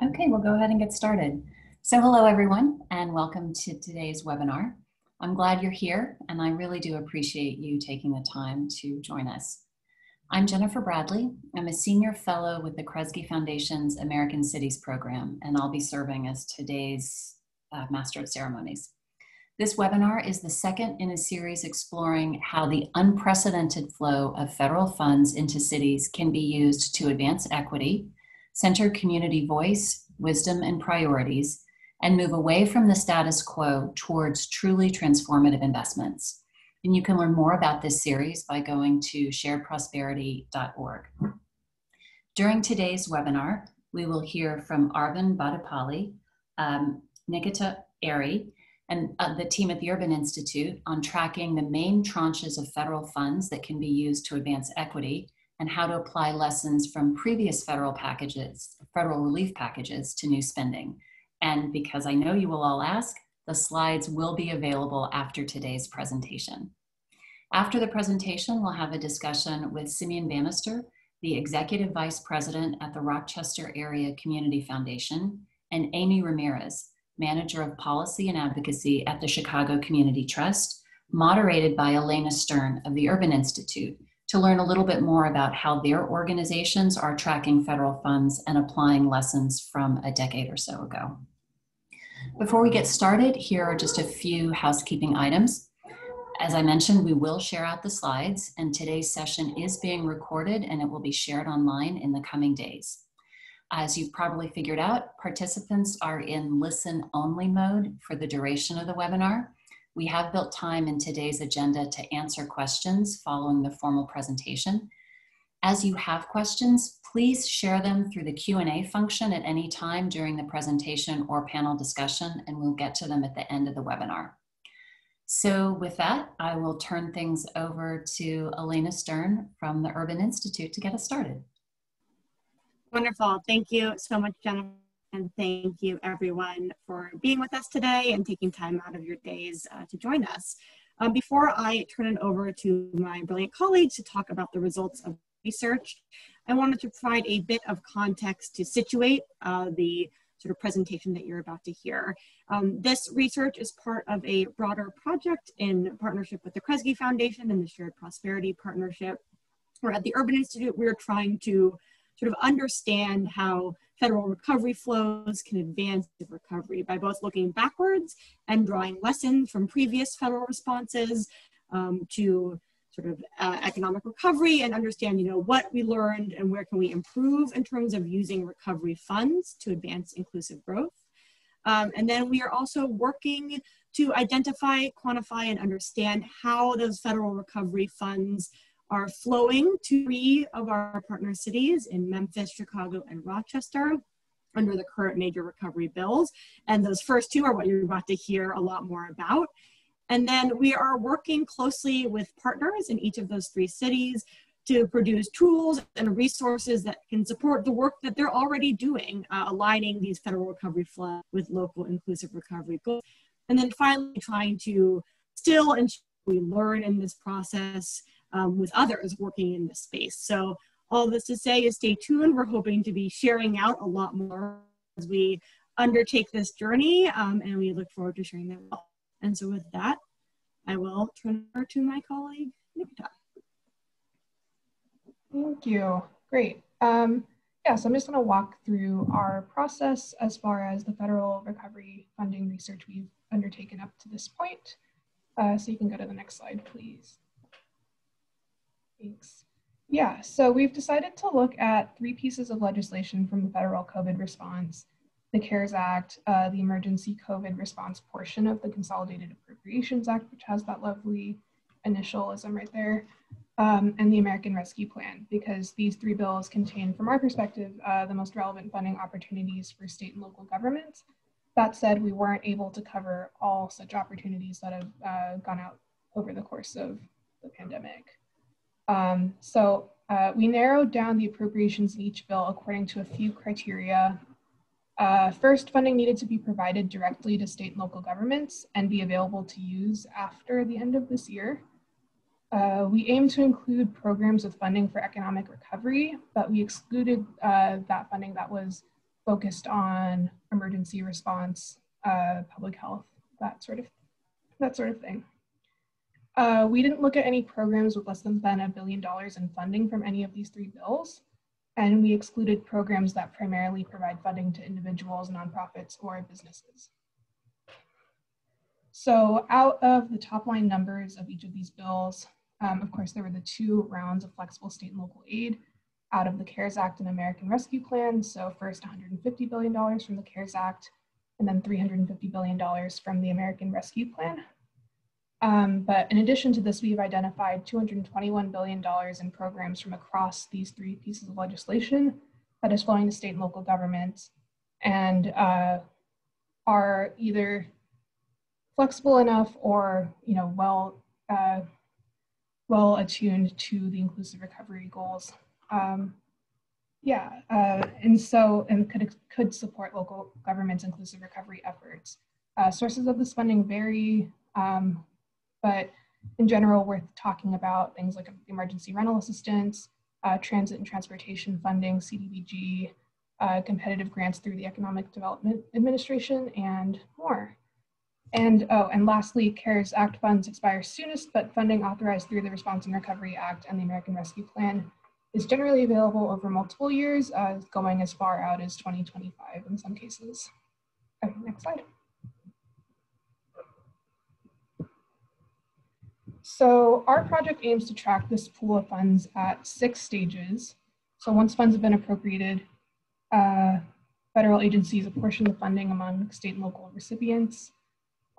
Okay, we'll go ahead and get started. So hello everyone, and welcome to today's webinar. I'm glad you're here, and I really do appreciate you taking the time to join us. I'm Jennifer Bradley. I'm a senior fellow with the Kresge Foundation's American Cities program, and I'll be serving as today's Master of Ceremonies. This webinar is the second in a series exploring how the unprecedented flow of federal funds into cities can be used to advance equity, center community voice, wisdom, and priorities, and move away from the status quo towards truly transformative investments. And you can learn more about this series by going to sharedprosperity.org. During today's webinar, we will hear from Arvind Badapalli, Nikita Airy, and the team at the Urban Institute on tracking the main tranches of federal funds that can be used to advance equity and how to apply lessons from previous federal relief packages to new spending. And because I know you will all ask, the slides will be available after today's presentation. After the presentation, we'll have a discussion with Simeon Bannister, the Executive Vice President at the Rochester Area Community Foundation, and Amy Ramirez, Manager of Policy and Advocacy at the Chicago Community Trust, moderated by Elena Stern of the Urban Institute, to learn a little bit more about how their organizations are tracking federal funds and applying lessons from a decade or so ago. Before we get started, here are just a few housekeeping items. As I mentioned, we will share out the slides, and today's session is being recorded and it will be shared online in the coming days. As you've probably figured out, participants are in listen-only mode for the duration of the webinar. We have built time in today's agenda to answer questions following the formal presentation. As you have questions, please share them through the Q&A function at any time during the presentation or panel discussion, and we'll get to them at the end of the webinar. So with that, I will turn things over to Elena Stern from the Urban Institute to get us started. Wonderful. Thank you so much, Jennifer. And thank you everyone for being with us today and taking time out of your days to join us. Before I turn it over to my brilliant colleagues to talk about the results of research, I wanted to provide a bit of context to situate the sort of presentation that you're about to hear. This research is part of a broader project in partnership with the Kresge Foundation and the Shared Prosperity Partnership. We're at the Urban Institute. We're trying to sort of understand how federal recovery flows can advance the recovery by both looking backwards and drawing lessons from previous federal responses to sort of economic recovery and understand, what we learned and where can we improve in terms of using recovery funds to advance inclusive growth. And then we are also working to identify, quantify, and understand how those federal recovery funds are flowing to 3 of our partner cities in Memphis, Chicago, and Rochester under the current major recovery bills. And those first 2 are what you're about to hear a lot more about. And then we are working closely with partners in each of those 3 cities to produce tools and resources that can support the work that they're already doing, aligning these federal recovery flows with local inclusive recovery goals. And then finally, trying to still ensure we learn in this process with others working in this space. So all this to say is stay tuned. We're hoping to be sharing out a lot more as we undertake this journey, and we look forward to sharing that. And so with that, I will turn over to my colleague, Nikita. Thank you. Great. So I'm just going to walk through our process as far as the federal recovery funding research we've undertaken up to this point. So you can go to the next slide, please. Thanks. Yeah, so we've decided to look at 3 pieces of legislation from the federal COVID response: the CARES Act, the Emergency COVID Response portion of the Consolidated Appropriations Act, which has that lovely initialism right there, and the American Rescue Plan, because these 3 bills contain, from our perspective, the most relevant funding opportunities for state and local governments. That said, we weren't able to cover all such opportunities that have gone out over the course of the pandemic. We narrowed down the appropriations in each bill according to a few criteria First, funding needed to be provided directly to state and local governments and be available to use after the end of this year. We aim to include programs with funding for economic recovery, but we excluded that funding that was focused on emergency response, public health, that sort of thing. We didn't look at any programs with less than $1 billion in funding from any of these three bills, and we excluded programs that primarily provide funding to individuals, nonprofits, or businesses. So out of the top line numbers of each of these bills, of course, there were the 2 rounds of flexible state and local aid out of the CARES Act and American Rescue Plan. So first $150 billion from the CARES Act, and then $350 billion from the American Rescue Plan. But in addition to this, we've identified $221 billion in programs from across these 3 pieces of legislation that is flowing to state and local governments and are either flexible enough or well attuned to the inclusive recovery goals. And could support local governments' inclusive recovery efforts. Sources of this funding vary, but in general, we're talking about things like emergency rental assistance, transit and transportation funding, CDBG, competitive grants through the Economic Development Administration, and more. And lastly, CARES Act funds expire soonest, but funding authorized through the Response and Recovery Act and the American Rescue Plan is generally available over multiple years, going as far out as 2025 in some cases. Okay, next slide. So our project aims to track this pool of funds at 6 stages. So once funds have been appropriated, federal agencies apportion the funding among state and local recipients,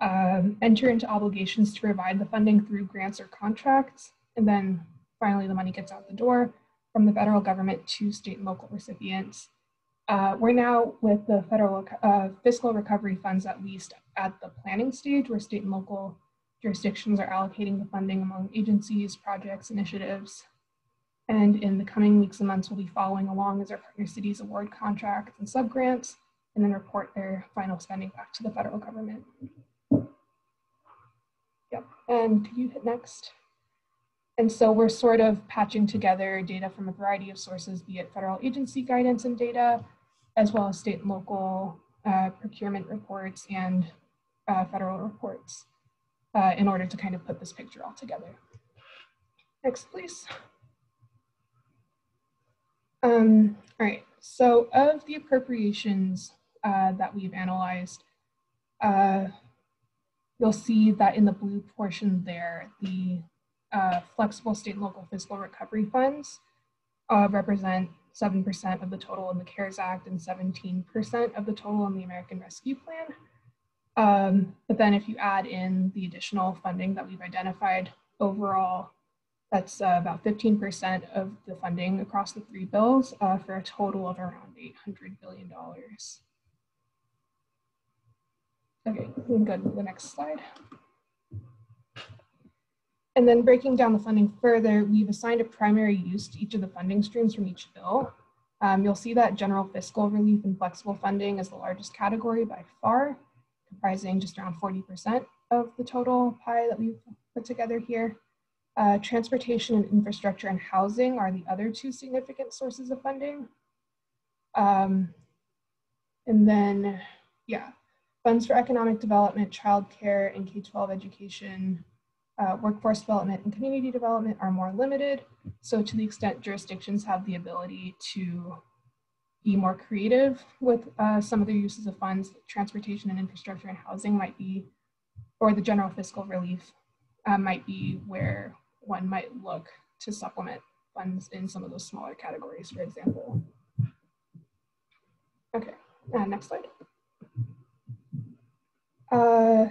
enter into obligations to provide the funding through grants or contracts, and then finally the money gets out the door from the federal government to state and local recipients. We're now with the federal fiscal recovery funds, at least at the planning stage, where state and local jurisdictions are allocating the funding among agencies, projects, initiatives. And in the coming weeks and months, we'll be following along as our partner cities award contracts and subgrants, and then report their final spending back to the federal government. Yep, and could you hit next? And so we're sort of patching together data from a variety of sources, be it federal agency guidance and data, as well as state and local procurement reports and federal reports in order to kind of put this picture all together. Next, please. All right, so of the appropriations that we've analyzed, you'll see that in the blue portion there, the flexible state and local fiscal recovery funds represent 7% of the total in the CARES Act and 17% of the total in the American Rescue Plan. But then if you add in the additional funding that we've identified overall, that's about 15% of the funding across the 3 bills for a total of around $800 billion. Okay, we can go to the next slide. And then breaking down the funding further, we've assigned a primary use to each of the funding streams from each bill. You'll see that general fiscal relief and flexible funding is the largest category by far, comprising just around 40% of the total pie that we've put together here. Transportation and infrastructure and housing are the other 2 significant sources of funding. And then, yeah, funds for economic development, childcare, and K-12 education, workforce development, and community development are more limited. So to the extent jurisdictions have the ability to be more creative with some of their uses of funds, transportation and infrastructure and housing might be, or the general fiscal relief might be where one might look to supplement funds in some of those smaller categories, for example. Okay, next slide.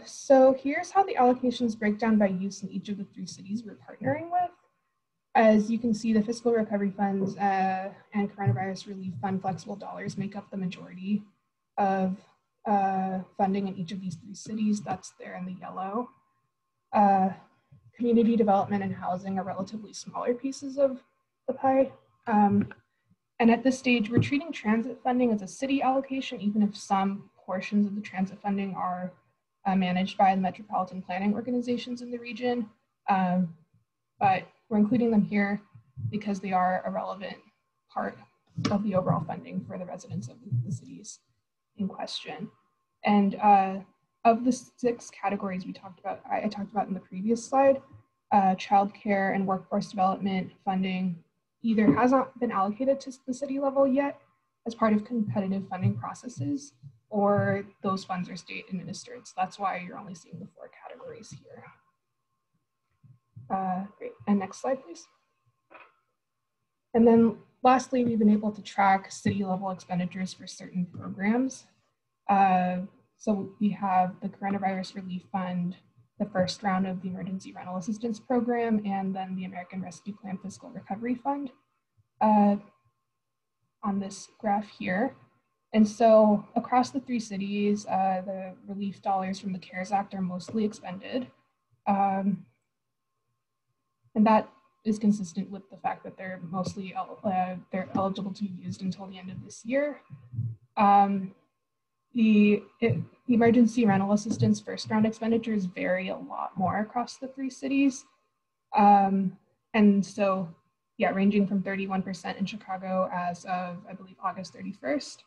So here's how the allocations break down by use in each of the 3 cities we're partnering with. As you can see, the fiscal recovery funds and coronavirus relief fund flexible dollars make up the majority of funding in each of these 3 cities. That's there in the yellow. Community development and housing are relatively smaller pieces of the pie. And at this stage, we're treating transit funding as a city allocation, even if some portions of the transit funding are managed by the metropolitan planning organizations in the region. But we're including them here because they are a relevant part of the overall funding for the residents of the cities in question. And of the 6 categories we talked about, I talked about in the previous slide, childcare and workforce development funding either has not been allocated to the city level yet as part of competitive funding processes, or those funds are state administered. So that's why you're only seeing the 4 categories here. Great, and next slide, please. And then lastly, we've been able to track city level expenditures for certain programs. So we have the Coronavirus Relief Fund, the first round of the Emergency Rental Assistance Program, and then the American Rescue Plan Fiscal Recovery Fund on this graph here. And so across the 3 cities, the relief dollars from the CARES Act are mostly expended. And that is consistent with the fact that they're mostly they're eligible to be used until the end of this year. The emergency rental assistance first round expenditures vary a lot more across the 3 cities. And so, yeah, ranging from 31% in Chicago as of, I believe, August 31st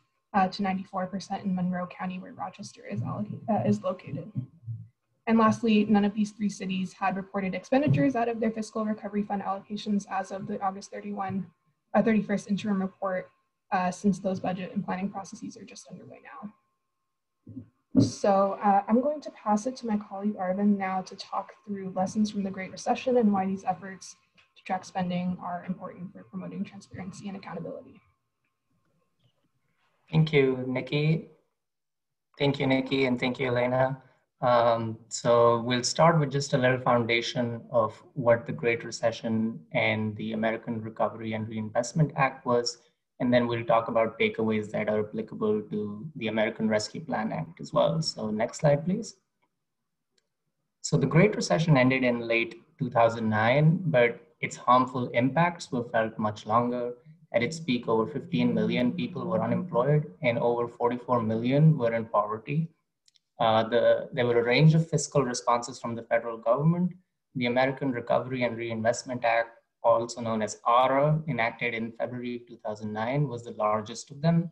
to 94% in Monroe County, where Rochester is located. And lastly, none of these 3 cities had reported expenditures out of their fiscal recovery fund allocations as of the August 31st interim report, since those budget and planning processes are just underway now. So I'm going to pass it to my colleague Arvind now to talk through lessons from the Great Recession and why these efforts to track spending are important for promoting transparency and accountability. Thank you, Nikki. Thank you, Nikki, and thank you, Elena. So we'll start with just a little foundation of what the Great Recession and the American Recovery and Reinvestment Act was, and then we'll talk about takeaways that are applicable to the American Rescue Plan Act as well. So next slide, please. So the Great Recession ended in late 2009, but its harmful impacts were felt much longer. At its peak, over 15 million people were unemployed and over 44 million were in poverty. There were a range of fiscal responses from the federal government. The American Recovery and Reinvestment Act, also known as ARRA, enacted in February 2009, was the largest of them.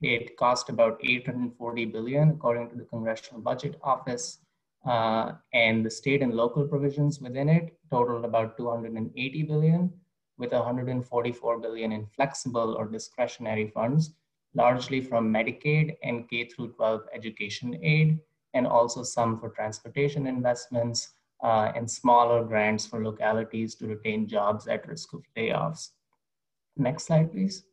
It cost about $840 billion, according to the Congressional Budget Office, and the state and local provisions within it totaled about $280 billion, with $144 billion in flexible or discretionary funds, largely from Medicaid and K-12 education aid, and also some for transportation investments and smaller grants for localities to retain jobs at risk of layoffs. Next slide, please.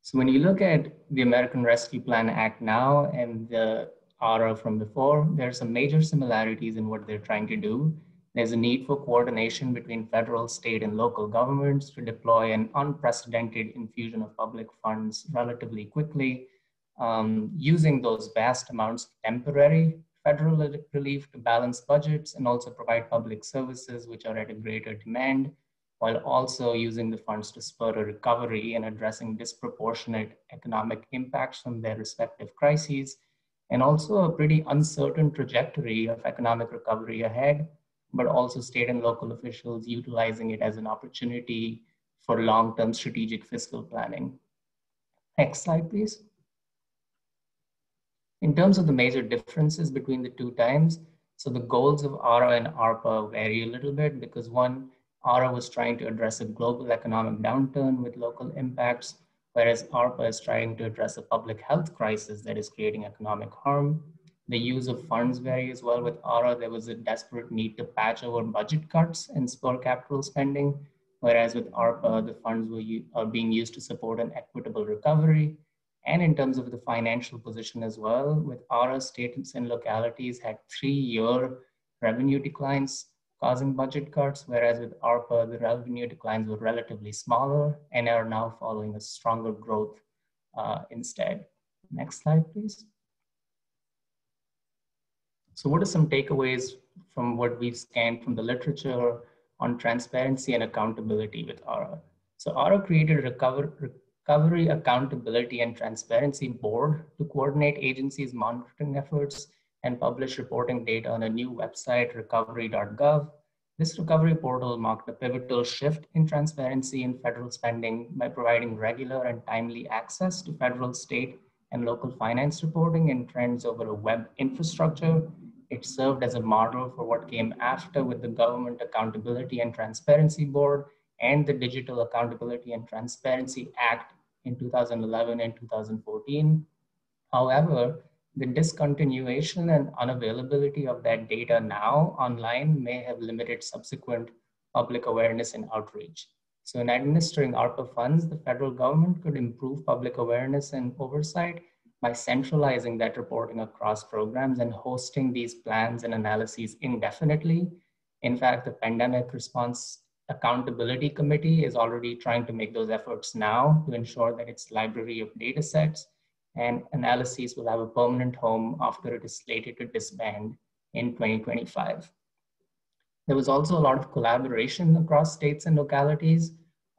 So when you look at the American Rescue Plan Act now and the ARRA from before, there's some major similarities in what they're trying to do. There's a need for coordination between federal, state, and local governments to deploy an unprecedented infusion of public funds relatively quickly, using those vast amounts of temporary federal relief to balance budgets and also provide public services which are at a greater demand, while also using the funds to spur a recovery and addressing disproportionate economic impacts from their respective crises, and also a pretty uncertain trajectory of economic recovery ahead, but also state and local officials utilizing it as an opportunity for long-term strategic fiscal planning. Next slide, please. In terms of the major differences between the 2 times, so the goals of ARRA and ARPA vary a little bit because one, ARRA was trying to address a global economic downturn with local impacts, whereas ARPA is trying to address a public health crisis that is creating economic harm. The use of funds vary as well. With ARRA, there was a desperate need to patch over budget cuts and spur capital spending, whereas with ARPA, the funds are being used to support an equitable recovery. And in terms of the financial position as well, with ARRA, states and localities had 3-year revenue declines causing budget cuts, whereas with ARPA, the revenue declines were relatively smaller and are now following a stronger growth instead. Next slide, please. So what are some takeaways from what we've scanned from the literature on transparency and accountability with ARRA. So ARRA created a Recovery Accountability and Transparency Board to coordinate agencies' monitoring efforts and publish reporting data on a new website, recovery.gov. This recovery portal marked a pivotal shift in transparency in federal spending by providing regular and timely access to federal, state, and local finance reporting and trends over a web infrastructure. It served as a model for what came after with the Government Accountability and Transparency Board and the Digital Accountability and Transparency Act in 2011 and 2014. However, the discontinuation and unavailability of that data now online may have limited subsequent public awareness and outreach. So in administering ARPA funds, the federal government could improve public awareness and oversight by centralizing that reporting across programs and hosting these plans and analyses indefinitely. In fact, the Pandemic Response Accountability Committee is already trying to make those efforts now to ensure that its library of data sets and analyses will have a permanent home after it is slated to disband in 2025. There was also a lot of collaboration across states and localities.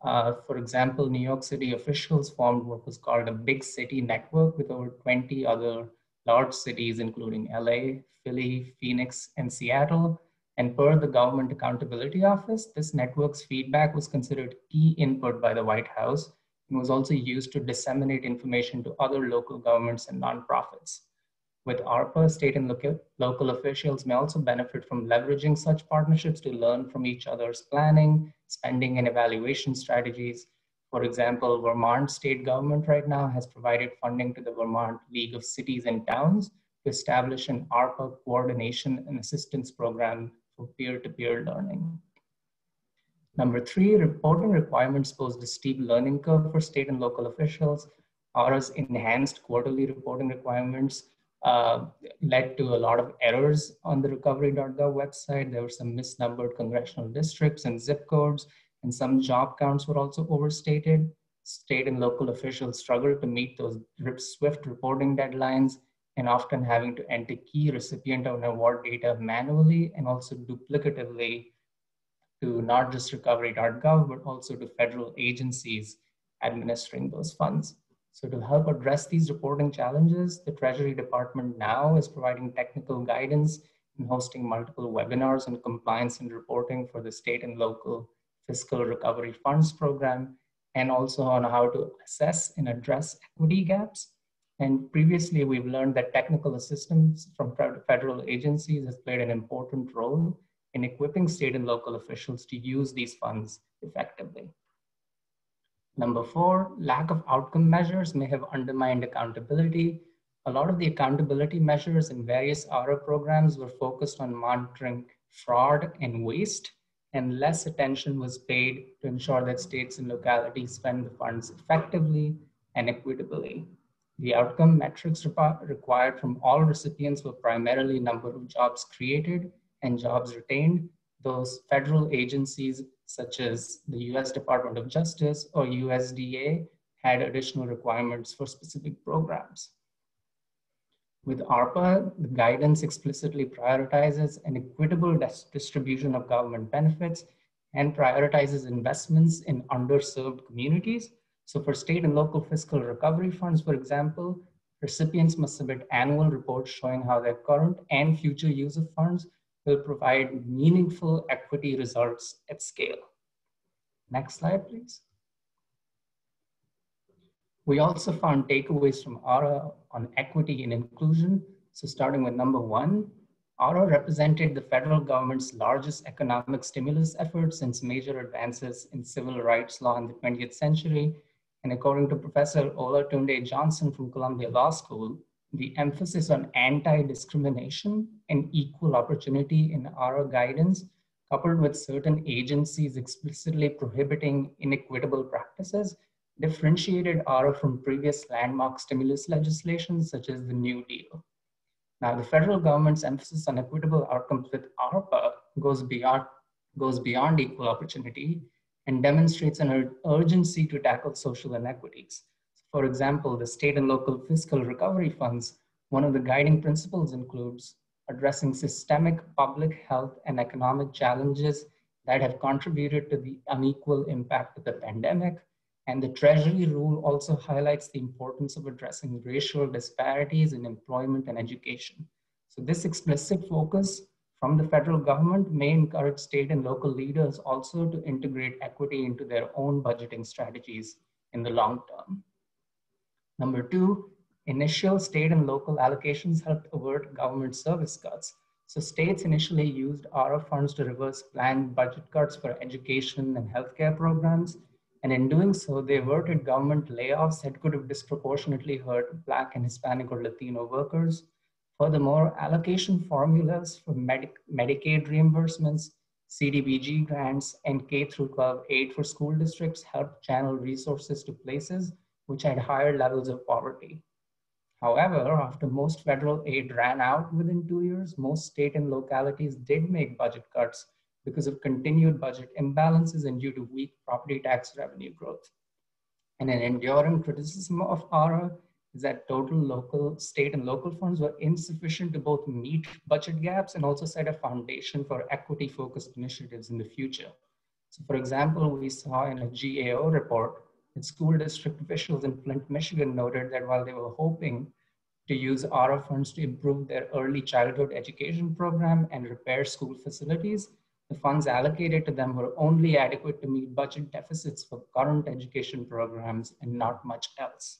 For example, New York City officials formed what was called a big city network with over 20 other large cities, including LA, Philly, Phoenix, and Seattle. And per the Government Accountability Office, this network's feedback was considered key input by the White House and was also used to disseminate information to other local governments and nonprofits. With ARPA, state and local officials may also benefit from leveraging such partnerships to learn from each other's planning, spending, and evaluation strategies. For example, Vermont state government right now has provided funding to the Vermont League of Cities and Towns to establish an ARPA coordination and assistance program for peer-to-peer learning. Number 3, reporting requirements posed a steep learning curve for state and local officials. ARRA's enhanced quarterly reporting requirements led to a lot of errors on the recovery.gov website. There were some misnumbered congressional districts and zip codes, and some job counts were also overstated. State and local officials struggled to meet those swift reporting deadlines and often having to enter key recipient and award data manually and also duplicatively to not just recovery.gov, but also to federal agencies administering those funds. So to help address these reporting challenges, the Treasury Department now is providing technical guidance and hosting multiple webinars on compliance and reporting for the state and local fiscal recovery funds program, and also on how to assess and address equity gaps. And previously, we've learned that technical assistance from federal agencies has played an important role in equipping state and local officials to use these funds effectively. Number 4, lack of outcome measures may have undermined accountability. A lot of the accountability measures in various ARRA programs were focused on monitoring fraud and waste, and less attention was paid to ensure that states and localities spend the funds effectively and equitably. The outcome metrics required from all recipients were primarily number of jobs created and jobs retained. Those federal agencies such as the US Department of Justice or USDA had additional requirements for specific programs. With ARPA, the guidance explicitly prioritizes an equitable distribution of government benefits and prioritizes investments in underserved communities. So for state and local fiscal recovery funds, for example, recipients must submit annual reports showing how their current and future use of funds will provide meaningful equity results at scale. Next slide, please. We also found takeaways from ARRA on equity and inclusion. So starting with number 1, ARRA represented the federal government's largest economic stimulus effort since major advances in civil rights law in the 20th century. And according to Professor Olatunde Johnson from Columbia Law School, the emphasis on anti-discrimination and equal opportunity in ARRA guidance, coupled with certain agencies explicitly prohibiting inequitable practices, differentiated ARRA from previous landmark stimulus legislation, such as the New Deal. Now, the federal government's emphasis on equitable outcomes with ARPA goes beyond equal opportunity and demonstrates an urgency to tackle social inequities. For example, the state and local fiscal recovery funds, one of the guiding principles includes addressing systemic public health and economic challenges that have contributed to the unequal impact of the pandemic. And the Treasury rule also highlights the importance of addressing racial disparities in employment and education. So this explicit focus from the federal government may encourage state and local leaders also to integrate equity into their own budgeting strategies in the long term. Number two, initial state and local allocations helped avert government service cuts. So states initially used ARRA funds to reverse planned budget cuts for education and healthcare programs. And in doing so, they averted government layoffs that could have disproportionately hurt Black and Hispanic or Latino workers. Furthermore, allocation formulas for Medicaid reimbursements, CDBG grants, and K-12 aid for school districts helped channel resources to places which had higher levels of poverty. However, after most federal aid ran out within 2 years, most state and localities did make budget cuts because of continued budget imbalances and due to weak property tax revenue growth. And an enduring criticism of ARRA is that total local, state and local funds were insufficient to both meet budget gaps and also set a foundation for equity-focused initiatives in the future. So for example, we saw in a GAO report that school district officials in Flint, Michigan noted that while they were hoping to use ARRA funds to improve their early childhood education program and repair school facilities, the funds allocated to them were only adequate to meet budget deficits for current education programs and not much else.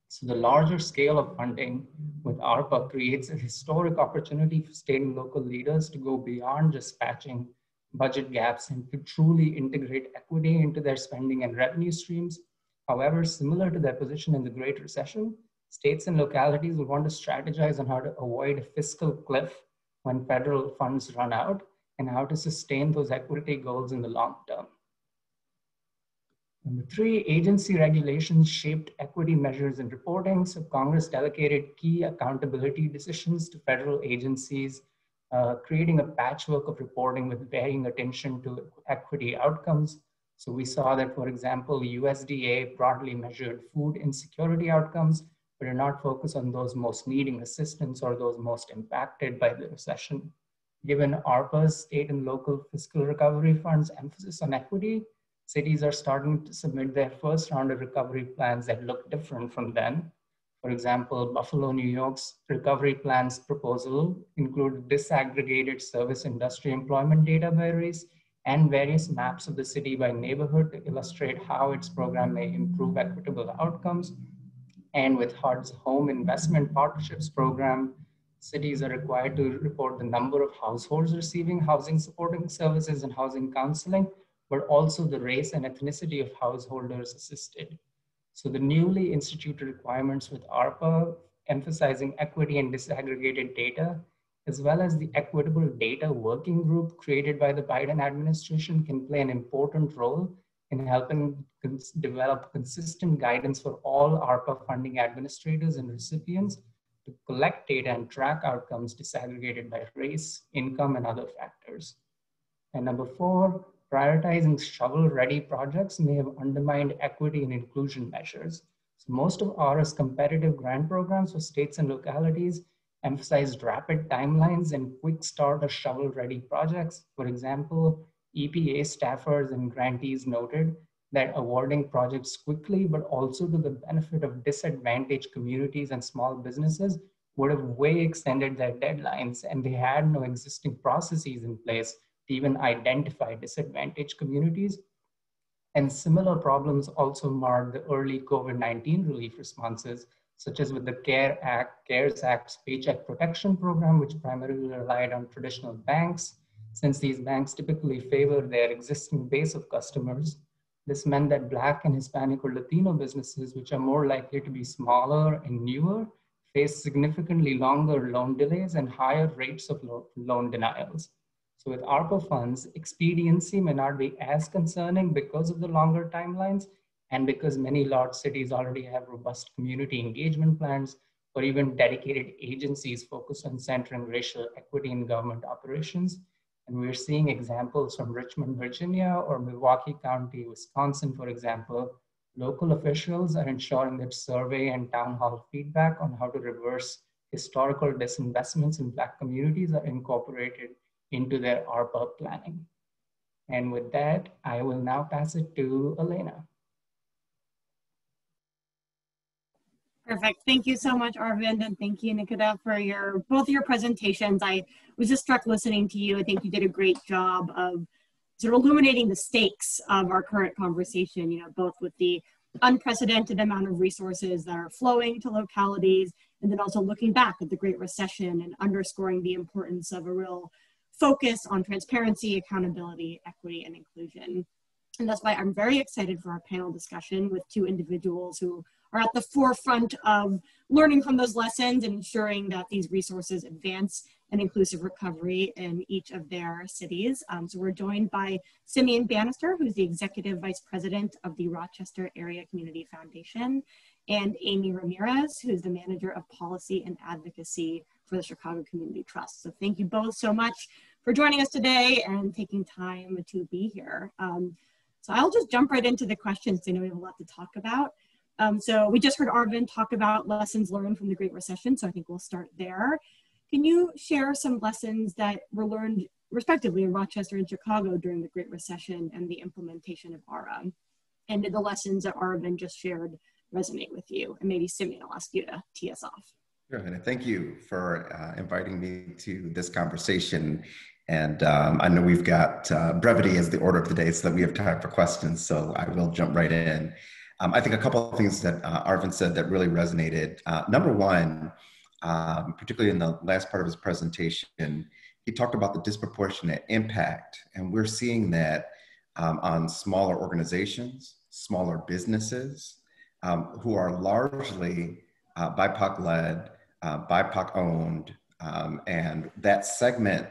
So the larger scale of funding with ARPA creates a historic opportunity for state and local leaders to go beyond just patching budget gaps and to truly integrate equity into their spending and revenue streams. However, similar to their position in the Great Recession, states and localities will want to strategize on how to avoid a fiscal cliff when federal funds run out and how to sustain those equity goals in the long term. Number three, agency regulations shaped equity measures and reporting. So Congress delegated key accountability decisions to federal agencies, creating a patchwork of reporting with varying attention to equity outcomes. So we saw that, for example, USDA broadly measured food insecurity outcomes, but are not focused on those most needing assistance or those most impacted by the recession. Given ARPA's state and local fiscal recovery funds emphasis on equity, cities are starting to submit their first round of recovery plans that look different from then. For example, Buffalo, New York's recovery plans proposal include disaggregated service industry employment data by race and various maps of the city by neighborhood to illustrate how its program may improve equitable outcomes. And with HUD's Home Investment Partnerships program, cities are required to report the number of households receiving housing supporting services and housing counseling, but also the race and ethnicity of householders assisted. So the newly instituted requirements with ARPA emphasizing equity and disaggregated data, as well as the Equitable Data Working Group created by the Biden administration, can play an important role in helping develop consistent guidance for all ARPA funding administrators and recipients to collect data and track outcomes disaggregated by race, income, and other factors. And number four, prioritizing shovel-ready projects may have undermined equity and inclusion measures. So most of ARRA's competitive grant programs for states and localities emphasized rapid timelines and quick start of shovel-ready projects. For example, EPA staffers and grantees noted that awarding projects quickly, but also to the benefit of disadvantaged communities and small businesses, would have way extended their deadlines, and they had no existing processes in place to even identify disadvantaged communities. And similar problems also marred the early COVID-19 relief responses, such as with the CARES Act's Paycheck Protection Program, which primarily relied on traditional banks. Since these banks typically favor their existing base of customers, this meant that Black and Hispanic or Latino businesses, which are more likely to be smaller and newer, faced significantly longer loan delays and higher rates of loan denials. So with ARPA funds, expediency may not be as concerning because of the longer timelines and because many large cities already have robust community engagement plans or even dedicated agencies focused on centering racial equity in government operations. And we're seeing examples from Richmond, Virginia, or Milwaukee County, Wisconsin, for example. Local officials are ensuring that survey and town hall feedback on how to reverse historical disinvestments in Black communities are incorporated into their ARPA planning. And with that, I will now pass it to Elena. Perfect. Thank you so much, Arvind, and thank you, Nikita, for both your presentations. I was just struck listening to you. I think you did a great job of sort of illuminating the stakes of our current conversation, both with the unprecedented amount of resources that are flowing to localities, and then also looking back at the Great Recession and underscoring the importance of a real focus on transparency, accountability, equity, and inclusion. And that's why I'm very excited for our panel discussion with two individuals who are at the forefront of learning from those lessons and ensuring that these resources advance an inclusive recovery in each of their cities. So we're joined by Simeon Bannister, who's the Executive Vice President of the Rochester Area Community Foundation, and Amy Ramirez, who's the Manager of Policy and Advocacy for the Chicago Community Trust. So thank you both so much for joining us today and taking time to be here. So I'll just jump right into the questions. I know we have a lot to talk about. So we just heard Arvind talk about lessons learned from the Great Recession, so I think we'll start there. Can you share some lessons that were learned respectively in Rochester and Chicago during the Great Recession and the implementation of ARRA? And did the lessons that Arvind just shared resonate with you? And maybe Simeon, I'll ask you to tee us off. Sure, and thank you for inviting me to this conversation. And I know we've got brevity as the order of the day so that we have time for questions, so I will jump right in. I think a couple of things that Arvind said that really resonated. Number one, particularly in the last part of his presentation, he talked about the disproportionate impact, and we're seeing that on smaller organizations, smaller businesses, who are largely BIPOC-led, BIPOC-owned, and that segment,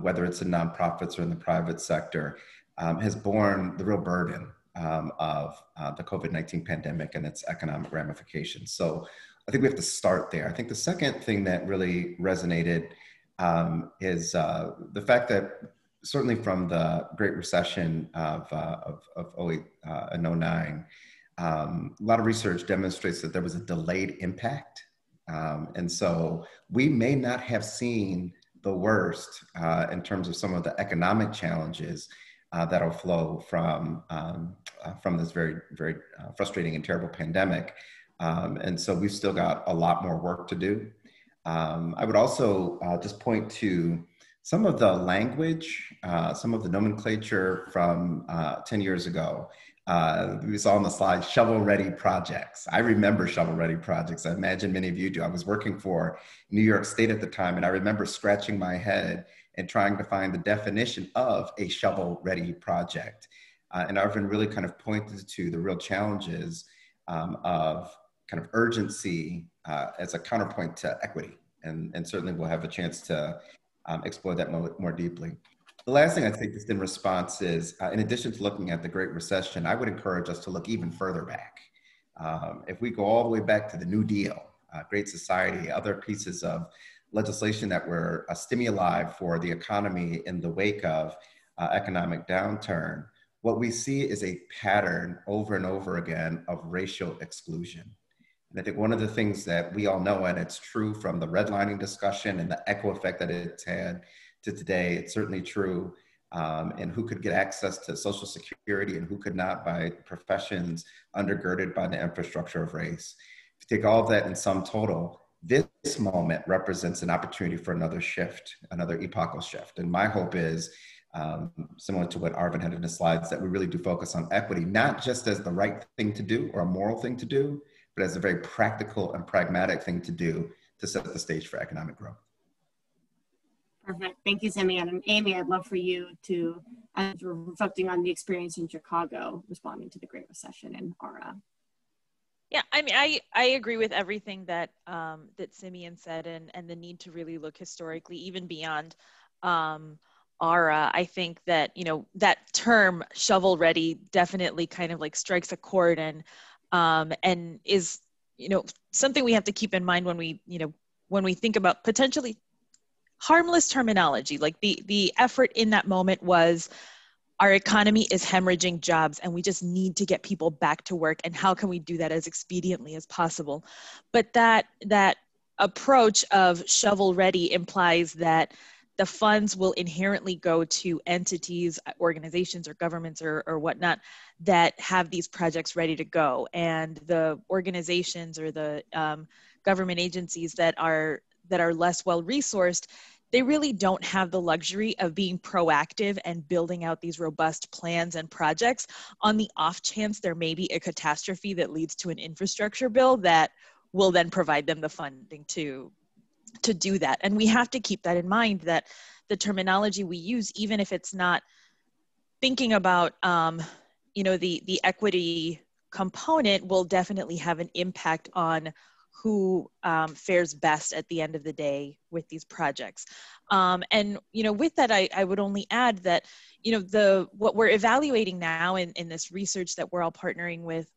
whether it's in nonprofits or in the private sector, has borne the real burden of the COVID-19 pandemic and its economic ramifications. So I think we have to start there. I think the second thing that really resonated is the fact that certainly from the Great Recession of 08 and 09, a lot of research demonstrates that there was a delayed impact. And so we may not have seen the worst in terms of some of the economic challenges that'll flow from this very, very frustrating and terrible pandemic. And so we've still got a lot more work to do. I would also just point to some of the language, some of the nomenclature from 10 years ago. We saw on the slide, shovel-ready projects. I remember shovel-ready projects. I imagine many of you do. I was working for New York State at the time, and I remember scratching my head and trying to find the definition of a shovel-ready project. And Arvind really kind of pointed to the real challenges of kind of urgency as a counterpoint to equity. And certainly we'll have a chance to explore that more deeply. The last thing I think just in response is, in addition to looking at the Great Recession, I would encourage us to look even further back. If we go all the way back to the New Deal, Great Society, other pieces of legislation that were a stimuli for the economy in the wake of economic downturn, what we see is a pattern over and over again of racial exclusion. And I think one of the things that we all know, and it's true from the redlining discussion and the echo effect that it's had to today, it's certainly true in who could get access to Social Security and who could not by professions undergirded by the infrastructure of race. If you take all of that in sum total, this moment represents an opportunity for another shift, another epochal shift. And my hope is, similar to what Arvind had in his slides, that we really do focus on equity, not just as the right thing to do or a moral thing to do, but as a very practical and pragmatic thing to do to set the stage for economic growth. Perfect. Thank you, Simeon. And Amy, I'd love for you to, as you're reflecting on the experience in Chicago, responding to the Great Recession and ARRA. Yeah, I mean, I agree with everything that that Simeon said, and the need to really look historically, even beyond ARRA. I think that, you know, that term shovel ready definitely kind of like strikes a chord and is, you know, something we have to keep in mind when we think about potentially harmless terminology. Like the effort in that moment was, our economy is hemorrhaging jobs and we just need to get people back to work, and how can we do that as expediently as possible? But that approach of shovel ready implies that the funds will inherently go to entities, organizations, or governments or whatnot that have these projects ready to go. And the organizations or the government agencies that are less well-resourced, they really don't have the luxury of being proactive and building out these robust plans and projects on the off chance there may be a catastrophe that leads to an infrastructure bill that will then provide them the funding to do that. And we have to keep that in mind, that the terminology we use, even if it's not thinking about, the equity component, will definitely have an impact on who fares best at the end of the day with these projects. And with that, I would only add that what we're evaluating now in this research that we're all partnering with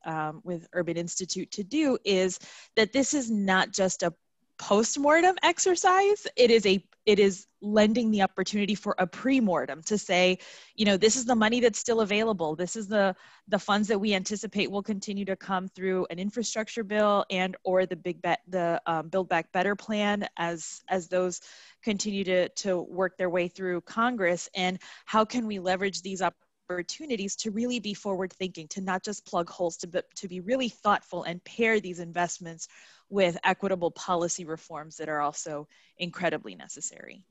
Urban Institute to do is that this is not just a post-mortem exercise. It is lending the opportunity for a pre-mortem to say, this is the money that's still available. This is the funds that we anticipate will continue to come through an infrastructure bill and or the Build Back Better plan as those continue to work their way through Congress. And how can we leverage these opportunities to really be forward thinking, to not just plug holes, to be really thoughtful and pair these investments with equitable policy reforms that are also incredibly necessary.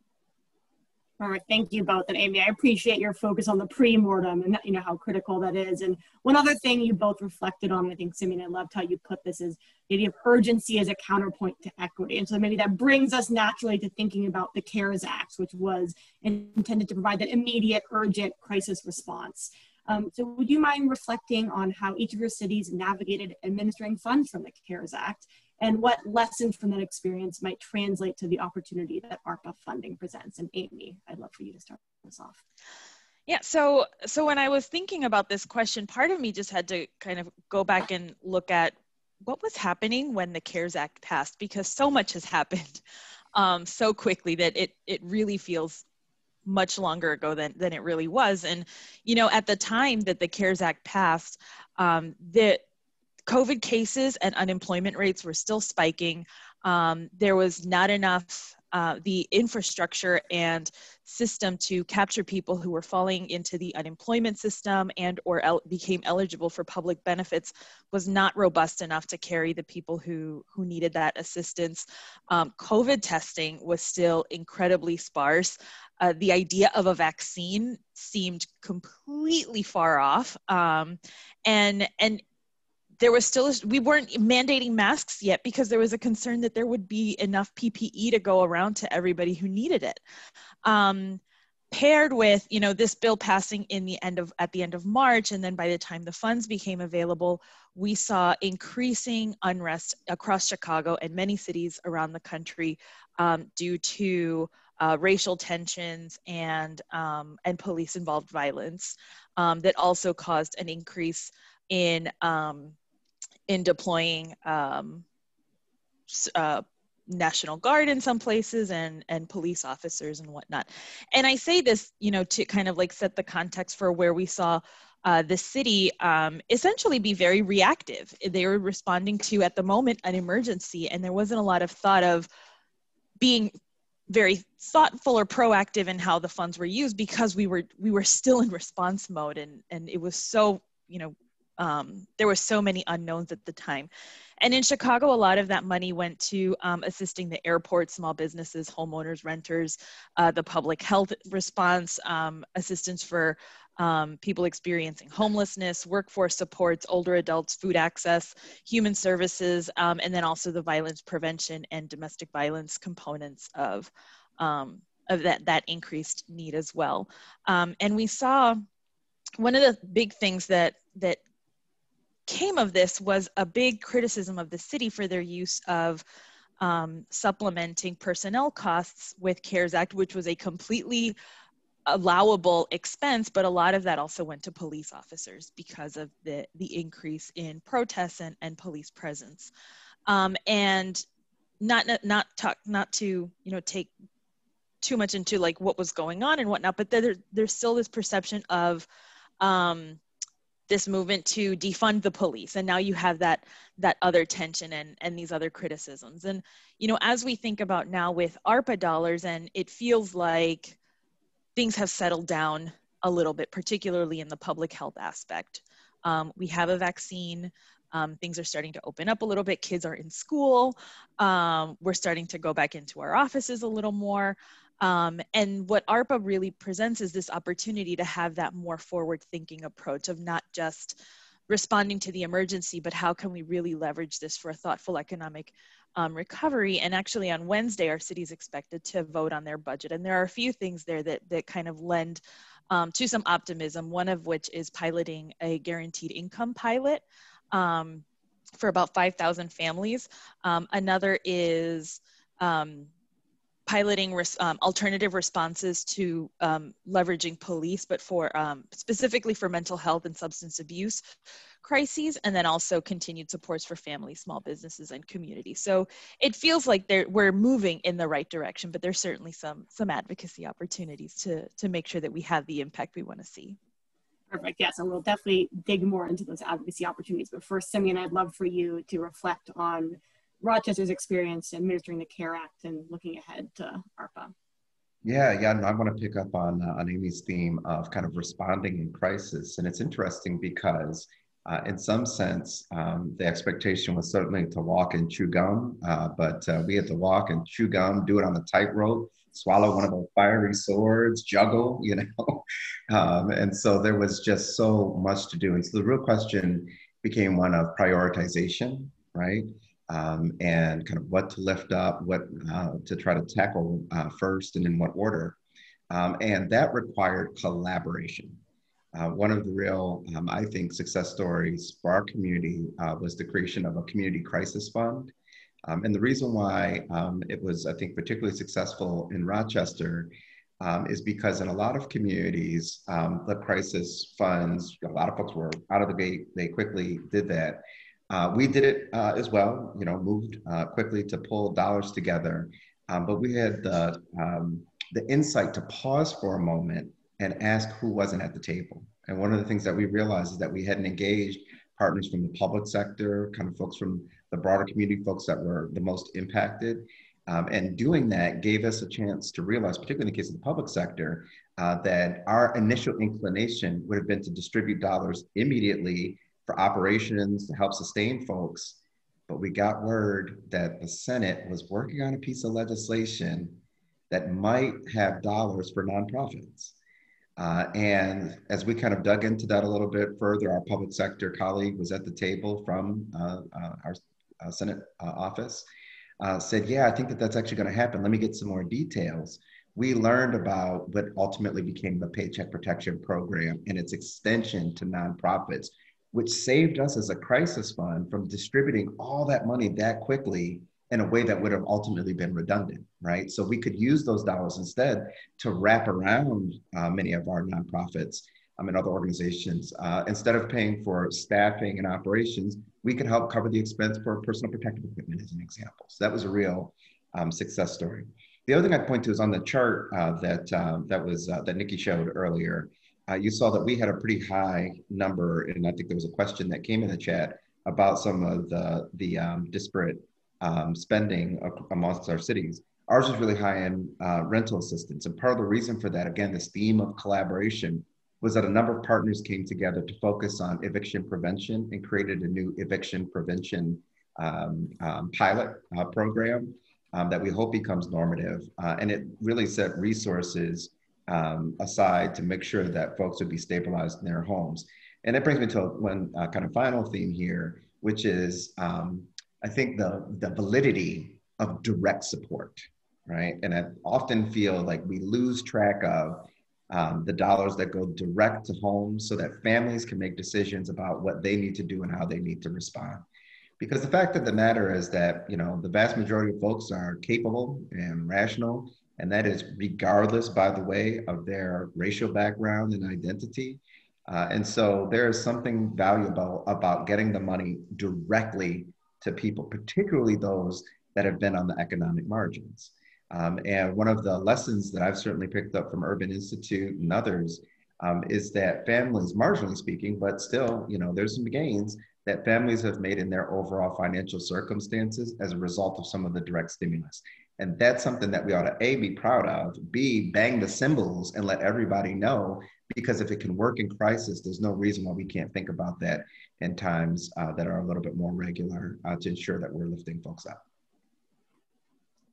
All right, thank you both. And Amy, I appreciate your focus on the pre-mortem and how critical that is. And one other thing you both reflected on, I think, Simeon, I loved how you put this, is the idea of urgency as a counterpoint to equity. And so maybe that brings us naturally to thinking about the CARES Act, which was intended to provide that immediate, urgent crisis response. So would you mind reflecting on how each of your cities navigated administering funds from the CARES Act, and what lessons from that experience might translate to the opportunity that ARPA funding presents? And Amy, I'd love for you to start this off. Yeah, so when I was thinking about this question, part of me just had to kind of go back and look at what was happening when the CARES Act passed, because so much has happened so quickly that it really feels much longer ago than it really was. And, at the time that the CARES Act passed, the COVID cases and unemployment rates were still spiking. There was not enough, the infrastructure and system to capture people who were falling into the unemployment system and or became eligible for public benefits was not robust enough to carry the people who needed that assistance. COVID testing was still incredibly sparse. The idea of a vaccine seemed completely far off. And there was still, we weren't mandating masks yet because there was a concern that there would be enough PPE to go around to everybody who needed it. Paired with, this bill passing at the end of March, and then by the time the funds became available, we saw increasing unrest across Chicago and many cities around the country due to racial tensions and police-involved violence that also caused an increase in deploying National Guard in some places and police officers and whatnot. And I say this, to kind of like set the context for where we saw the city essentially be very reactive. They were responding to, at the moment, an emergency, and there wasn't a lot of thought of being very thoughtful or proactive in how the funds were used, because we were still in response mode, and it was so, there were so many unknowns at the time. And in Chicago, a lot of that money went to assisting the airport, small businesses, homeowners, renters, the public health response, assistance for people experiencing homelessness, workforce supports, older adults, food access, human services, and then also the violence prevention and domestic violence components of that increased need as well. And we saw one of the big things that came of this was a big criticism of the city for their use of supplementing personnel costs with CARES Act, which was a completely allowable expense, but a lot of that also went to police officers because of the increase in protests and police presence. And not to take too much into like what was going on and whatnot, but there's still this perception of this movement to defund the police, and now you have that other tension and these other criticisms. And as we think about now with ARPA dollars, and it feels like things have settled down a little bit, particularly in the public health aspect. We have a vaccine. Things are starting to open up a little bit. Kids are in school. We're starting to go back into our offices a little more. And what ARPA really presents is this opportunity to have that more forward-thinking approach of not just responding to the emergency, but how can we really leverage this for a thoughtful economic recovery. And actually on Wednesday, our city's expected to vote on their budget. And there are a few things there that kind of lend to some optimism, one of which is piloting a guaranteed income pilot for about 5,000 families. Another is piloting alternative responses to leveraging police, but for specifically for mental health and substance abuse crises, and then also continued supports for families, small businesses, and communities. So it feels like we're moving in the right direction, but there's certainly some advocacy opportunities to make sure that we have the impact we want to see. Perfect. Yes, and we'll definitely dig more into those advocacy opportunities. But first, Simeon, I'd love for you to reflect on Rochester's experience administering the CARE Act and looking ahead to ARPA. Yeah, I want to pick up on Amy's theme of kind of responding in crisis. And it's interesting because in some sense, the expectation was certainly to walk and chew gum, but we had to walk and chew gum, do it on the tightrope, swallow one of those fiery swords, juggle, and so there was just so much to do. And so the real question became one of prioritization, right? And kind of what to lift up, what to try to tackle first and in what order. And that required collaboration. One of the real, I think, success stories for our community was the creation of a community crisis fund. And the reason why it was, I think, particularly successful in Rochester is because in a lot of communities, the crisis funds, a lot of folks were out of the gate, they quickly did that. We did it as well, moved quickly to pull dollars together, but we had the insight to pause for a moment and ask who wasn't at the table. And one of the things that we realized is that we hadn't engaged partners from the public sector, kind of folks from the broader community, folks that were the most impacted. And doing that gave us a chance to realize, particularly in the case of the public sector, that our initial inclination would have been to distribute dollars immediately for operations to help sustain folks. But we got word that the Senate was working on a piece of legislation that might have dollars for nonprofits. And as we kind of dug into that a little bit further, our public sector colleague was at the table from our Senate office, said, yeah, I think that's actually going to happen. Let me get some more details. We learned about what ultimately became the Paycheck Protection Program and its extension to nonprofits, which saved us as a crisis fund from distributing all that money that quickly in a way that would have ultimately been redundant, right? So we could use those dollars instead to wrap around many of our nonprofits and other organizations. Instead of paying for staffing and operations, we could help cover the expense for personal protective equipment as an example. So that was a real success story. The other thing I'd point to is on the chart that Nikki showed earlier. You saw that we had a pretty high number, and I think there was a question that came in the chat about some of the disparate spending amongst our cities. Ours is really high in rental assistance. And part of the reason for that, again, this theme of collaboration, was that a number of partners came together to focus on eviction prevention and created a new eviction prevention pilot program that we hope becomes normative. And it really set resources aside to make sure that folks would be stabilized in their homes. And that brings me to one kind of final theme here, which is I think the validity of direct support, right? And I often feel like we lose track of the dollars that go direct to homes so that families can make decisions about what they need to do and how they need to respond. Because the fact of the matter is that, the vast majority of folks are capable and rational, and that is regardless, by the way, of their racial background and identity. And so there is something valuable about getting the money directly to people, particularly those that have been on the economic margins. And one of the lessons that I've certainly picked up from Urban Institute and others is that families, marginally speaking, but still, there's some gains that families have made in their overall financial circumstances as a result of some of the direct stimulus. And that's something that we ought to A, be proud of, B, bang the cymbals and let everybody know, because if it can work in crisis, there's no reason why we can't think about that in times that are a little bit more regular to ensure that we're lifting folks up.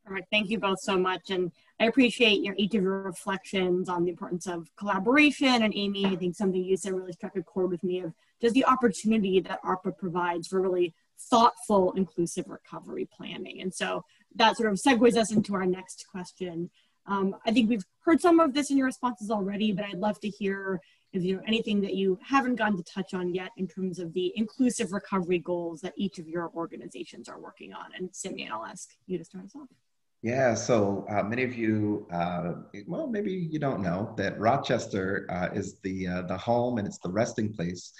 All right, thank you both so much. And I appreciate each of your reflections on the importance of collaboration. And Amy, I think something you said really struck a chord with me of just the opportunity that ARPA provides for really thoughtful, inclusive recovery planning. And so that sort of segues us into our next question. I think we've heard some of this in your responses already, but I'd love to hear if anything that you haven't gotten to touch on yet in terms of the inclusive recovery goals that each of your organizations are working on. And Simeon, I'll ask you to start us off. Yeah, so many of you, well, maybe you don't know that Rochester is the home, and it's the resting place,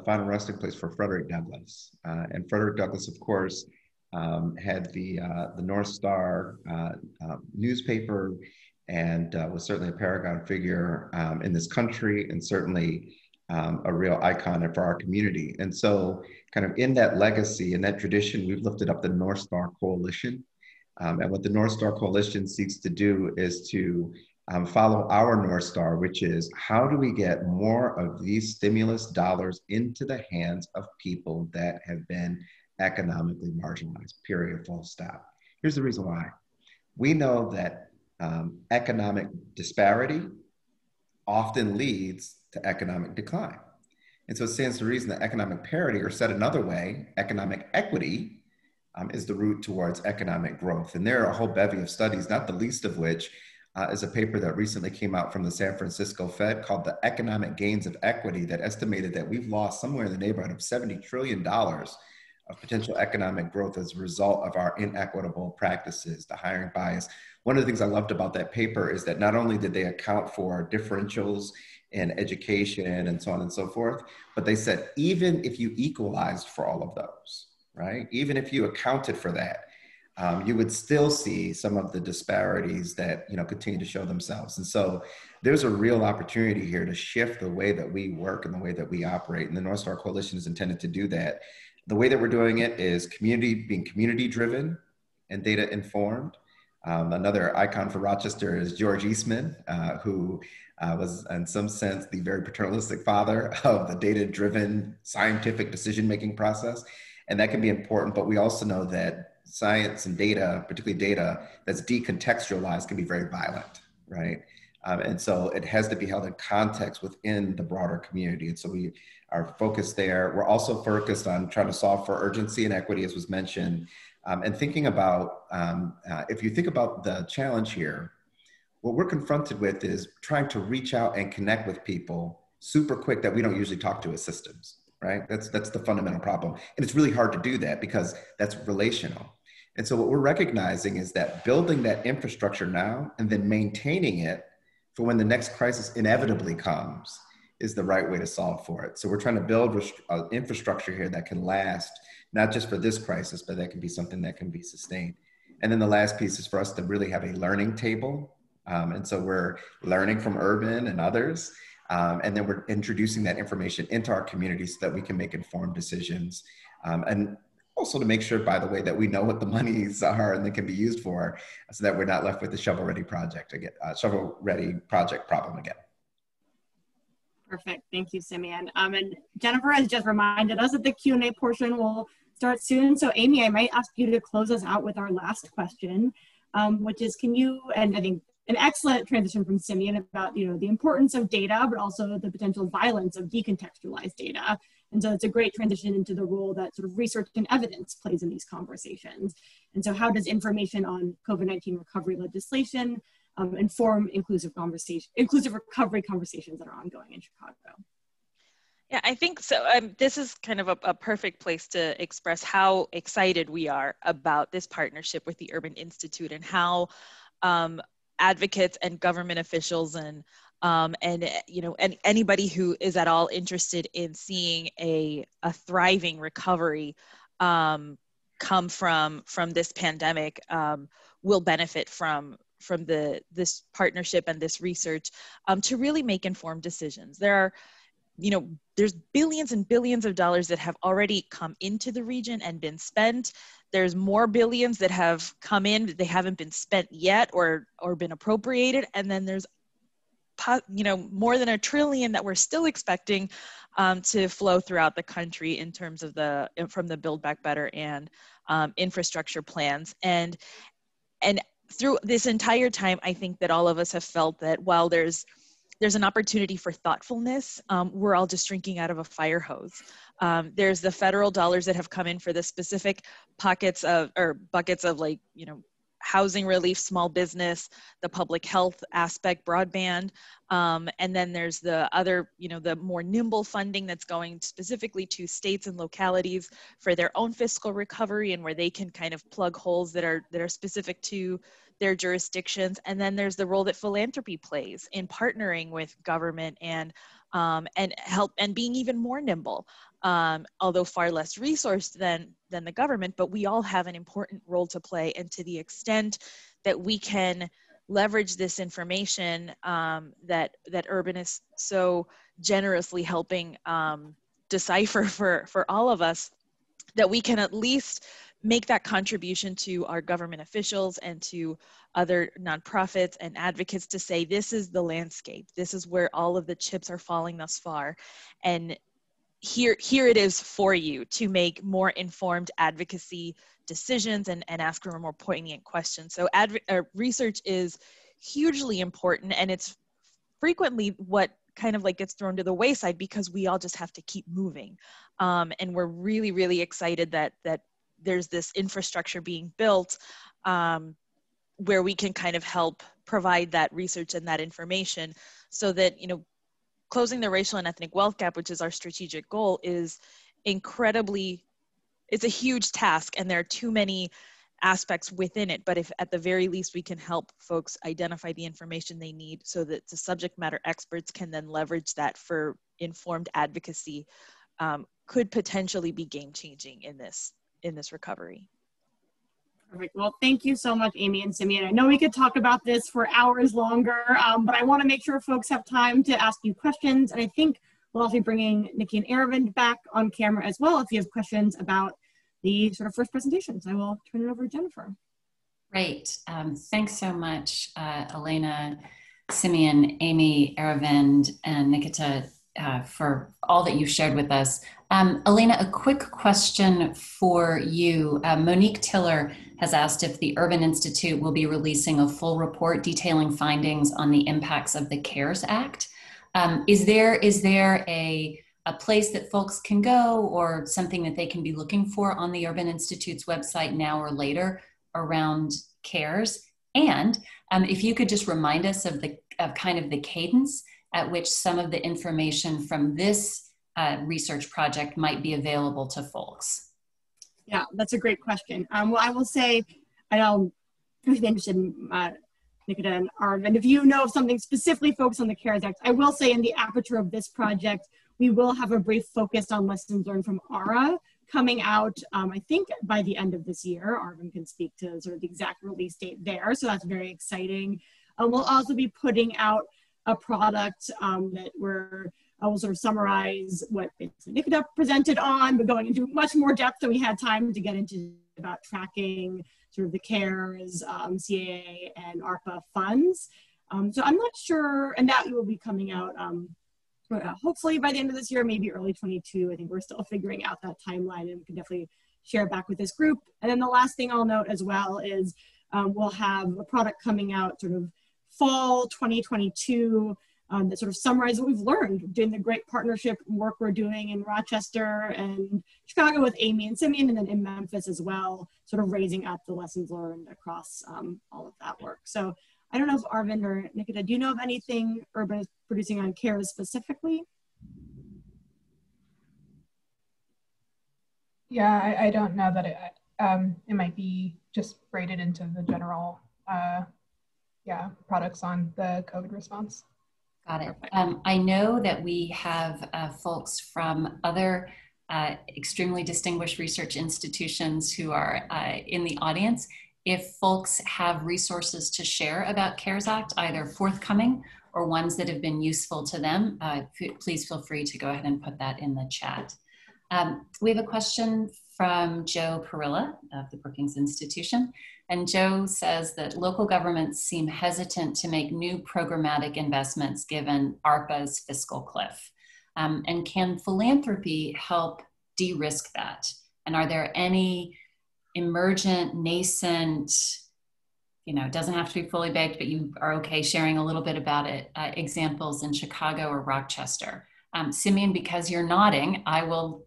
final resting place for Frederick Douglass. And Frederick Douglass, of course, had the North Star newspaper, and was certainly a paragon figure in this country, and certainly a real icon for our community. And so kind of in that legacy and that tradition, we've lifted up the North Star Coalition. And what the North Star Coalition seeks to do is to follow our North Star, which is how do we get more of these stimulus dollars into the hands of people that have been economically marginalized, period, full stop. Here's the reason why. We know that economic disparity often leads to economic decline. And so it stands to reason that economic parity, or said another way, economic equity, is the route towards economic growth. And there are a whole bevy of studies, not the least of which is a paper that recently came out from the San Francisco Fed called The Economic Gains of Equity, that estimated that we've lost somewhere in the neighborhood of $70 trillion of potential economic growth as a result of our inequitable practices, the hiring bias. One of the things I loved about that paper is that not only did they account for differentials in education and so on and so forth, but they said, even if you equalized for all of those, right? Even if you accounted for that, you would still see some of the disparities that continue to show themselves. And so there's a real opportunity here to shift the way that we work and the way that we operate. And the North Star Coalition is intended to do that. The way that we're doing it is being community driven and data informed. Another icon for Rochester is George Eastman, who was in some sense the very paternalistic father of the data driven scientific decision-making process. And that can be important, but we also know that science and data, particularly data that's decontextualized, can be very violent, right? And so it has to be held in context within the broader community. And so we are focused there. We're also focused on trying to solve for urgency and equity, as was mentioned, and thinking about, if you think about the challenge here, what we're confronted with is trying to reach out and connect with people super quick that we don't usually talk to as systems. Right? That's the fundamental problem. And it's really hard to do that because that's relational. And so what we're recognizing is that building that infrastructure now and then maintaining it for when the next crisis inevitably comes is the right way to solve for it. So we're trying to build infrastructure here that can last, not just for this crisis, but that can be something that can be sustained. And then the last piece is for us to really have a learning table. And so we're learning from Urban and others. And then we're introducing that information into our community so that we can make informed decisions. And also to make sure, by the way, that we know what the monies are and they can be used for, so that we're not left with the shovel-ready project again, shovel-ready project problem again. Perfect, thank you, Simeon. And Jennifer has just reminded us that the Q&A portion will start soon. So Amy, I might ask you to close us out with our last question, which is, can you, and I think an excellent transition from Simeon about the importance of data, but also the potential violence of decontextualized data. And so it's a great transition into the role that sort of research and evidence plays in these conversations. And so how does information on COVID-19 recovery legislation inform inclusive recovery conversations that are ongoing in Chicago? Yeah, I think so. This is kind of a perfect place to express how excited we are about this partnership with the Urban Institute, and how advocates and government officials and anybody who is at all interested in seeing a thriving recovery come from this pandemic will benefit from this partnership and this research to really make informed decisions. There are, there's billions and billions of dollars that have already come into the region and been spent. There's more billions that have come in that they haven't been spent yet or been appropriated. And then there's, more than $1 trillion that we're still expecting to flow throughout the country in terms of from the Build Back Better and infrastructure plans. And through this entire time, I think that all of us have felt that while there's an opportunity for thoughtfulness, we're all just drinking out of a fire hose. There's the federal dollars that have come in for the specific buckets of housing relief, small business, the public health aspect, broadband. And then there's the other, the more nimble funding that's going specifically to states and localities for their own fiscal recovery and where they can kind of plug holes that are specific to their jurisdictions. And then there's the role that philanthropy plays in partnering with government and help and being even more nimble, although far less resourced than the government, but we all have an important role to play. And to the extent that we can leverage this information that Urban is so generously helping decipher for all of us, that we can at least make that contribution to our government officials and to other nonprofits and advocates to say, this is the landscape. This is where all of the chips are falling thus far. And here it is for you to make more informed advocacy decisions and ask for more poignant questions. So research is hugely important, and it's frequently what kind of like gets thrown to the wayside because we all just have to keep moving. And we're really, really excited that there's this infrastructure being built where we can kind of help provide that research and that information so that, closing the racial and ethnic wealth gap, which is our strategic goal, is it's a huge task, and there are too many aspects within it. But if at the very least we can help folks identify the information they need so that the subject matter experts can then leverage that for informed advocacy, could potentially be game-changing in this recovery. Perfect. Well, thank you so much, Amy and Simeon. I know we could talk about this for hours longer, but I want to make sure folks have time to ask you questions. And I think we'll also be bringing Nikki and Aravind back on camera as well if you have questions about the sort of first presentations. I will turn it over to Jennifer. Great. Thanks so much, Elena, Simeon, Amy, Aravind, and Nikita, for all that you've shared with us. Elena, a quick question for you. Monique Tiller has asked if the Urban Institute will be releasing a full report detailing findings on the impacts of the CARES Act. Is there a place that folks can go or something that they can be looking for on the Urban Institute's website now or later around CARES? And if you could just remind us of kind of the cadence at which some of the information from this research project might be available to folks. Yeah, that's a great question. Well, I will say, and I'll be interested in Nikita and Arvind, if you know of something specifically focused on the CARES Act, I will say in the aperture of this project, we will have a brief focus on lessons learned from ARRA coming out, I think by the end of this year. Arvind can speak to sort of the exact release date there, so that's very exciting. We'll also be putting out a product that will sort of summarize what Nikita presented on, but going into much more depth than we had time to get into about tracking sort of the CARES, CAA, and ARPA funds. So I'm not sure, and that will be coming out hopefully by the end of this year, maybe early 22. I think we're still figuring out that timeline, and we can definitely share back with this group. And then the last thing I'll note as well is we'll have a product coming out sort of fall 2022 that sort of summarizes what we've learned doing the great partnership work we're doing in Rochester and Chicago with Amy and Simeon, and then in Memphis as well, sort of raising up the lessons learned across all of that work. So I don't know if Arvind or Nikita, do you know of anything Urban is producing on CARES specifically? Yeah, I don't know that it might be just braided into the general products on the COVID response. Got it. I know that we have folks from other extremely distinguished research institutions who are in the audience. if folks have resources to share about CARES Act, either forthcoming or ones that have been useful to them, please feel free to go ahead and put that in the chat. We have a question from Joe Perilla of the Brookings Institution. And Joe says that local governments seem hesitant to make new programmatic investments given ARPA's fiscal cliff. And can philanthropy help de-risk that? And are there any emergent, nascent, you know, it doesn't have to be fully baked, but you are okay sharing a little bit about it, examples in Chicago or Rochester? Simeon, because you're nodding, I will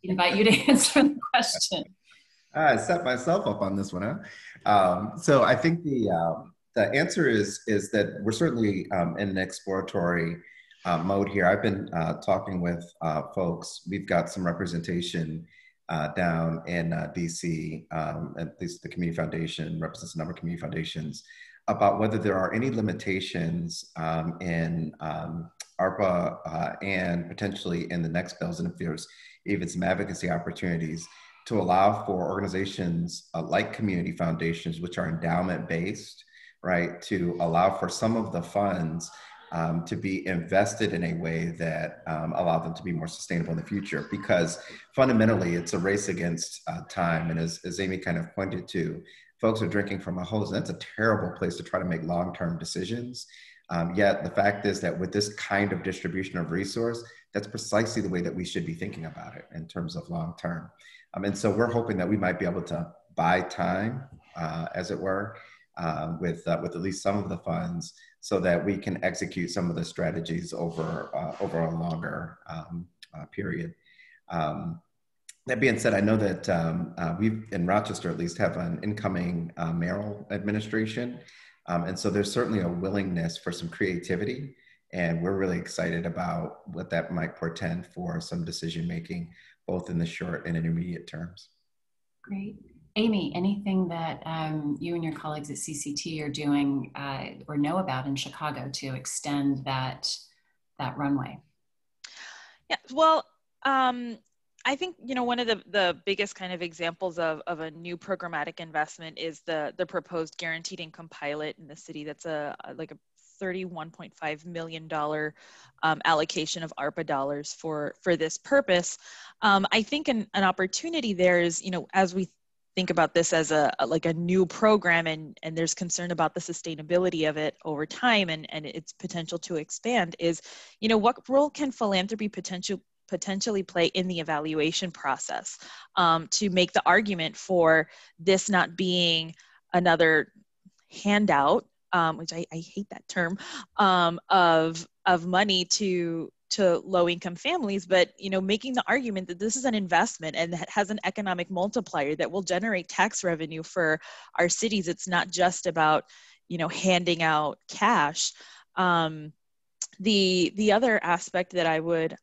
invite you to answer the question. I set myself up on this one, huh? So I think the answer is that we're certainly in an exploratory mode here. I've been talking with folks. We've got some representation down in DC, at least the Community Foundation represents a number of community foundations, about whether there are any limitations in ARPA and potentially in the next bills, and if there's even some advocacy opportunities to allow for organizations like community foundations, which are endowment based, right, to allow for some of the funds to be invested in a way that allow them to be more sustainable in the future. Because fundamentally, it's a race against time. And as Amy kind of pointed to, folks are drinking from a hose, and that's a terrible place to try to make long-term decisions. Yet the fact is that with this kind of distribution of resource, that's precisely the way that we should be thinking about it in terms of long-term. And so we're hoping that we might be able to buy time, as it were, with at least some of the funds, so that we can execute some of the strategies over a longer period. That being said, I know that we've, in Rochester at least, have an incoming mayoral administration. And so there's certainly a willingness for some creativity, and we're really excited about what that might portend for some decision-making, both in the short and intermediate terms. Great. Amy, anything that you and your colleagues at CCT are doing or know about in Chicago to extend that runway? Yeah, well, I think, you know, one of the biggest kind of examples of a new programmatic investment is the proposed guaranteed income pilot in the city. That's like a $31.5 million allocation of ARPA dollars for this purpose. I think an opportunity there is, you know, as we think about this as like a new program, and there's concern about the sustainability of it over time and its potential to expand, is, you know, what role can philanthropy potentially play in the evaluation process to make the argument for this not being another handout, which I hate that term, of money to low-income families, but, you know, making the argument that this is an investment and that has an economic multiplier that will generate tax revenue for our cities. It's not just about, you know, handing out cash. The other aspect that I would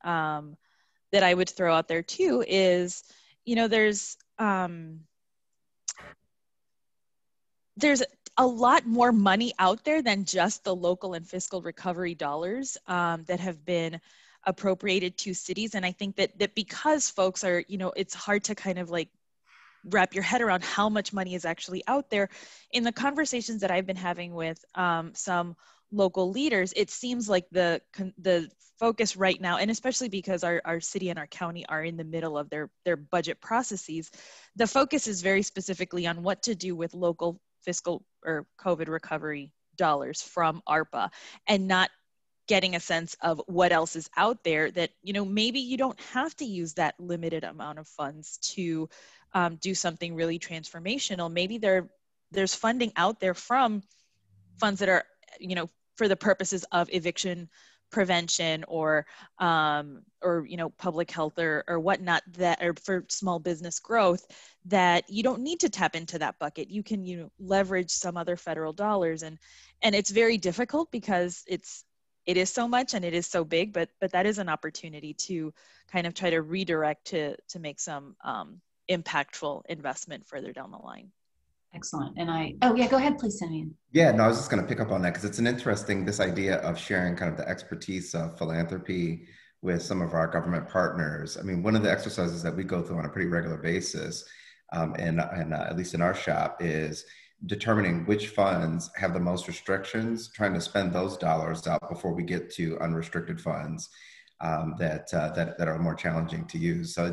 throw out there too is, you know, there's a lot more money out there than just the local and fiscal recovery dollars that have been appropriated to cities. And I think that because folks are, you know, it's hard to kind of like wrap your head around how much money is actually out there. In the conversations that I've been having with some local leaders, it seems like the focus right now, and especially because our city and our county are in the middle of their budget processes, the focus is very specifically on what to do with local fiscal or COVID recovery dollars from ARPA, and not getting a sense of what else is out there that, you know, maybe you don't have to use that limited amount of funds to do something really transformational. Maybe there's funding out there from funds that are, you know, for the purposes of eviction prevention or you know, public health or whatnot, that are for small business growth, that you don't need to tap into that bucket. You can, you know, leverage some other federal dollars, and it's very difficult because it is so much and it is so big, but that is an opportunity to kind of try to redirect to make some impactful investment further down the line. Excellent. And oh yeah, go ahead, please, Simeon. Yeah, no, I was just going to pick up on that because it's an interesting, this idea of sharing kind of the expertise of philanthropy with some of our government partners. I mean, one of the exercises that we go through on a pretty regular basis and at least in our shop, is determining which funds have the most restrictions, trying to spend those dollars out before we get to unrestricted funds that are more challenging to use. So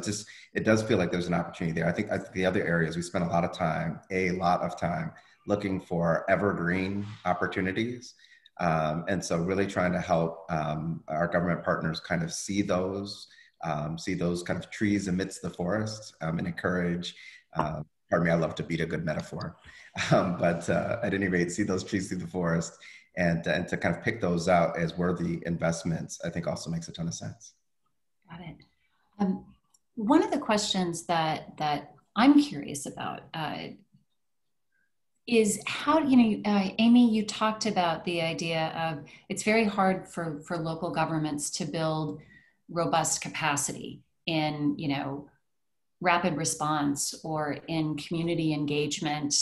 it does feel like there's an opportunity there. I think the other areas we spend a lot of time looking for evergreen opportunities. And so really trying to help our government partners kind of see those kind of trees amidst the forest, and encourage, pardon me, I love to beat a good metaphor, but at any rate, see those trees through the forest, and to kind of pick those out as worthy investments, I think also makes a ton of sense. Got it. One of the questions that I'm curious about is how, Amy, you talked about the idea of it's very hard for local governments to build robust capacity in, rapid response or in community engagement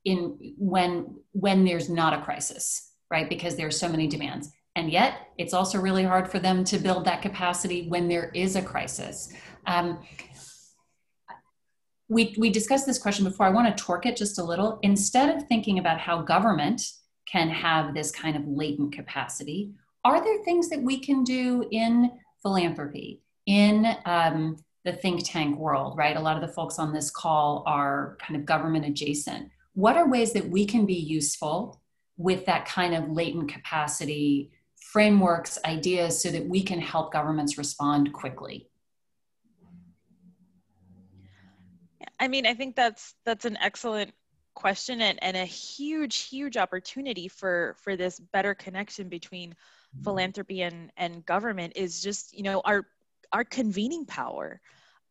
when there's not a crisis, right? Because there's so many demands. And yet it's also really hard for them to build that capacity when there is a crisis. We discussed this question before. I want to torque it just a little. Instead of thinking about how government can have this kind of latent capacity, are there things that we can do in philanthropy, in the think tank world, right? A lot of the folks on this call are kind of government adjacent. What are ways that we can be useful with that kind of latent capacity, frameworks, ideas, so that we can help governments respond quickly? I mean, I think that's an excellent question, and a huge opportunity for this better connection between philanthropy and government is just, our convening power.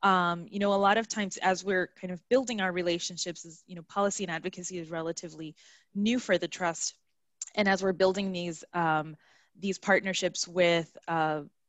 A lot of times as we're kind of building our relationships, as policy and advocacy is relatively new for the trust, and as we're building these partnerships with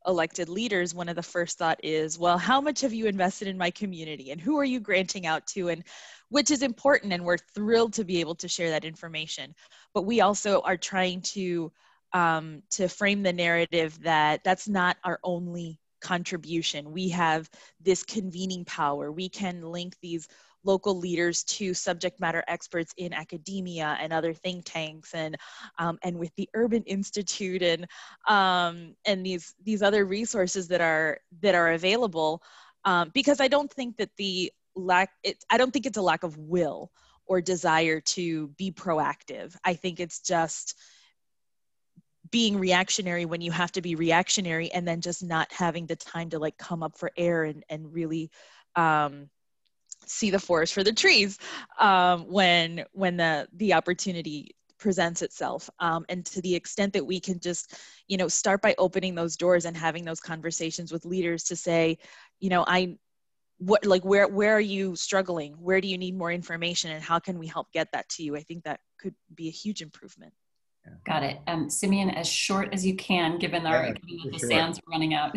elected leaders, one of the first thought is, well, how much have you invested in my community, and who are you granting out to, and which is important, and we're thrilled to be able to share that information. But we also are trying to frame the narrative that that's not our only contribution. We have this convening power. We can link these local leaders to subject matter experts in academia and other think tanks, and with the Urban Institute, and these other resources that are available, because I don't think that I don't think it's a lack of will or desire to be proactive. I think it's just being reactionary when you have to be reactionary, and then just not having the time to come up for air and really see the forest for the trees when the opportunity presents itself. And to the extent that we can just, start by opening those doors and having those conversations with leaders to say, where are you struggling? Where do you need more information, and how can we help get that to you? I think that could be a huge improvement. Got it. Simeon, as short as you can, given that the sands are running out.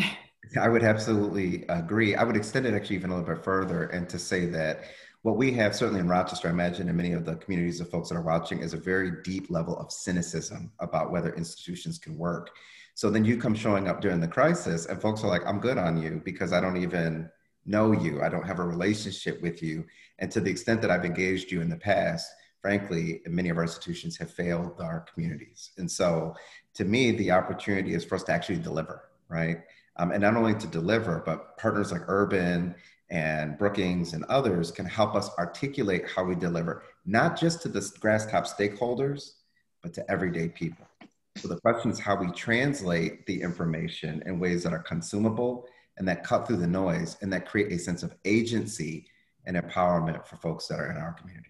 I would absolutely agree. I would extend it actually even a little bit further, and to say that what we have, certainly in Rochester, I imagine in many of the communities of folks that are watching, is a very deep level of cynicism about whether institutions can work. So then you come showing up during the crisis and folks are like, I'm good on you because I don't even know you. I don't have a relationship with you. And to the extent that I've engaged you in the past, frankly, many of our institutions have failed our communities. And so to me, the opportunity is for us to actually deliver, right? And not only to deliver, but partners like Urban and Brookings and others can help us articulate how we deliver, not just to the grass top stakeholders, but to everyday people. So the question is how we translate the information in ways that are consumable and that cut through the noise and that create a sense of agency and empowerment for folks that are in our communities.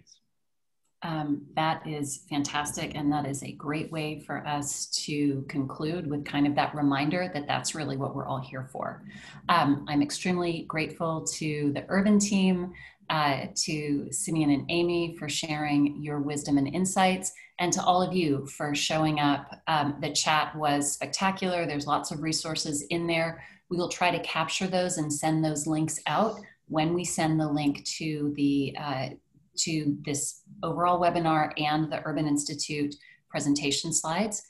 That is fantastic. And that is a great way for us to conclude with kind of that reminder that that's really what we're all here for. I'm extremely grateful to the Urban team, to Simeon and Amy for sharing your wisdom and insights, and to all of you for showing up. The chat was spectacular. There's lots of resources in there. We will try to capture those and send those links out when we send the link to the to this overall webinar and the Urban Institute presentation slides.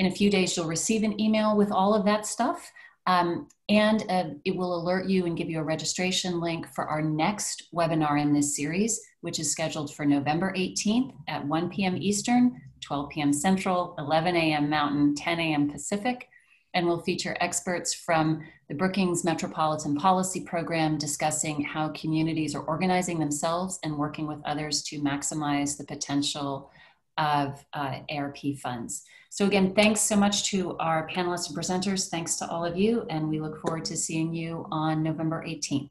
In a few days, you'll receive an email with all of that stuff. It will alert you and give you a registration link for our next webinar in this series, which is scheduled for November 18th at 1 p.m. Eastern, 12 p.m. Central, 11 a.m. Mountain, 10 a.m. Pacific, and will feature experts from the Brookings Metropolitan Policy Program discussing how communities are organizing themselves and working with others to maximize the potential of ARP funds. So again, thanks so much to our panelists and presenters. Thanks to all of you, and we look forward to seeing you on November 18th.